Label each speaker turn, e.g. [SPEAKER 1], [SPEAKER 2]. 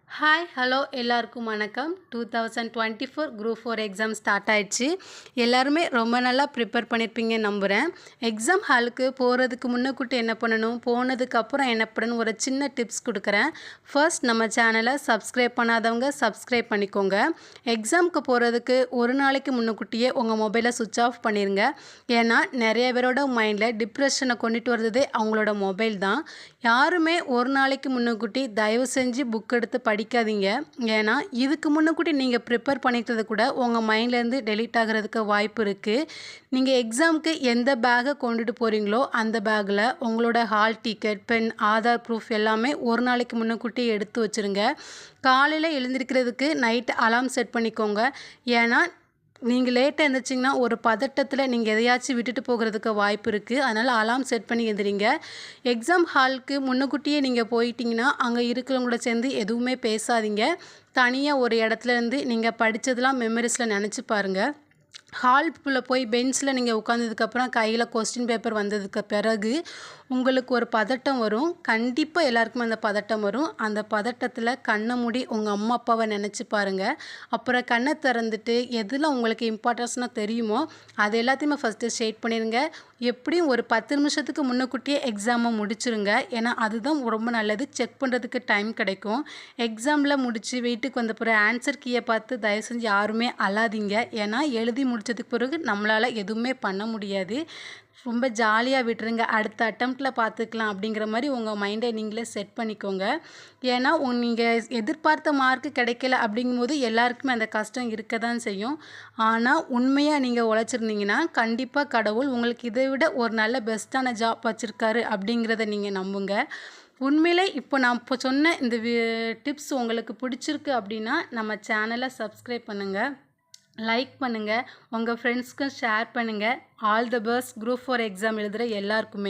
[SPEAKER 1] Hi hello எல்லாருக்கும் வணக்கம். 2024 group 4 exam start ஆயிடுச்சு. எல்லாருமே ரொம்ப நல்லா ப்ரிப்பேர் பண்ணியிருப்பீங்கன்னு நம்புகிறேன். எக்ஸாம் ஹாலுக்கு போகிறதுக்கு முன்னக்கூட்டி என்ன பண்ணணும், போனதுக்கப்புறம் என்ன பண்ணணும், ஒரு சின்ன டிப்ஸ் கொடுக்குறேன். ஃபர்ஸ்ட் நம்ம சேனலை சப்ஸ்கிரைப் பண்ணாதவங்க சப்ஸ்கிரைப் பண்ணிக்கோங்க. எக்ஸாமுக்கு போகிறதுக்கு ஒரு நாளைக்கு முன்னக்கூட்டியே உங்கள் மொபைலை சுவிட்ச் ஆஃப் பண்ணிடுங்க. ஏன்னா நிறைய பேரோட மைண்டில் டிப்ரெஷனை கொண்டுட்டு வர்றதே அவங்களோட மொபைல் தான். யாருமே ஒரு நாளைக்கு முன்னக்கூட்டி தயவு செஞ்சு புக் எடுத்து படிக்காதீங்க. ஏன்னா இதுக்கு முன்னக்கூட்டி நீங்கள் ப்ரிப்பேர் பண்ணிக்கிறது கூட உங்கள் மைண்ட்லேருந்து டெலீட் ஆகிறதுக்கு வாய்ப்பு இருக்குது. நீங்கள் எக்ஸாமுக்கு எந்த பேக்கை கொண்டுட்டு போகிறீங்களோ அந்த பேக்கில் உங்களோட hall ticket, pen, Aadhaar proof எல்லாமே ஒரு நாளைக்கு முன்னக்கூட்டி எடுத்து வச்சுருங்க. காலையில் எழுந்திருக்கிறதுக்கு நைட்டு அலார்ம் செட் பண்ணிக்கோங்க. ஏன்னா நீங்கள் லேட்டாக எழுந்திரிச்சிங்கன்னா ஒரு பதட்டத்தில் நீங்கள் எதையாச்சும் விட்டுட்டு போகிறதுக்கு வாய்ப்பு இருக்குது. அதனால் அலார்ம் செட் பண்ணி எழுந்திரிங்க. எக்ஸாம் ஹாலுக்கு முன்னக்கூட்டியே நீங்கள் போயிட்டீங்கன்னா அங்கே இருக்கிறவங்களோட சேர்ந்து எதுவுமே பேசாதீங்க. தனியாக ஒரு இடத்துல இருந்து நீங்கள் படித்ததெல்லாம் மெமரிஸில் நினச்சி பாருங்கள். ஹால்குள்ளே போய் பெஞ்சில் நீங்கள் உட்காந்ததுக்கப்புறம் கையில் கொஸ்டின் பேப்பர் வந்ததுக்கு பிறகு உங்களுக்கு ஒரு பதட்டம் வரும். கண்டிப்பாக எல்லாருக்குமே அந்த பதட்டம் வரும். அந்த பதட்டத்தில் கண்ணை மூடி உங்கள் அம்மா அப்பாவை நினச்சி பாருங்கள். அப்புறம் கண்ணை திறந்துட்டு எதில் உங்களுக்கு இம்பார்ட்டன்ஸ்னால் தெரியுமோ அது எல்லாத்தையுமே ஃபஸ்ட்டு ஸ்டேட் பண்ணிடுங்க. எப்படியும் ஒரு 10 நிமிஷத்துக்கு முன்னக்கூட்டியே எக்ஸாமை முடிச்சிருங்க. ஏன்னா அதுதான் ரொம்ப நல்லது. செக் பண்ணுறதுக்கு டைம் கிடைக்கும். எக்ஸாமில் முடித்து வீட்டுக்கு வந்த பிறகு ஆன்சர் கீயை பார்த்து தயவு செஞ்சு யாருமே அழாதீங்க. ஏன்னா எழுதி முடித்ததுக்கு பிறகு நம்மளால் எதுவுமே பண்ண முடியாது. ரொம்ப ஜாலியாக விட்டுருங்க. அடுத்த அட்டம்ப்டில் பார்த்துக்கலாம் அப்படிங்கிற மாதிரி உங்கள் மைண்டை நீங்களே செட் பண்ணிக்கோங்க. ஏன்னா நீங்கள் எதிர்பார்த்த மார்க்கு கிடைக்கல அப்படிங்கும்போது எல்லாருக்குமே அந்த கஷ்டம் இருக்க தான் செய்யும். ஆனால் உண்மையாக நீங்கள் உழைச்சிருந்தீங்கன்னா கண்டிப்பாக கடவுள் உங்களுக்கு இதை விட ஒரு நல்ல பெஸ்ட்டான ஜாப் வச்சுருக்காரு அப்படிங்கிறத நீங்கள் நம்புங்க. உண்மையிலே நான் இப்போ சொன்ன இந்த டிப்ஸ் உங்களுக்கு பிடிச்சிருக்கு அப்படின்னா நம்ம சேனலை சப்ஸ்கிரைப் பண்ணுங்கள், லைக் பண்ணுங்கள், உங்கள் ஃப்ரெண்ட்ஸ்க்கும் ஷேர் பண்ணுங்கள். All the best group 4 exam எழுதுகிற எல்லாருக்குமே.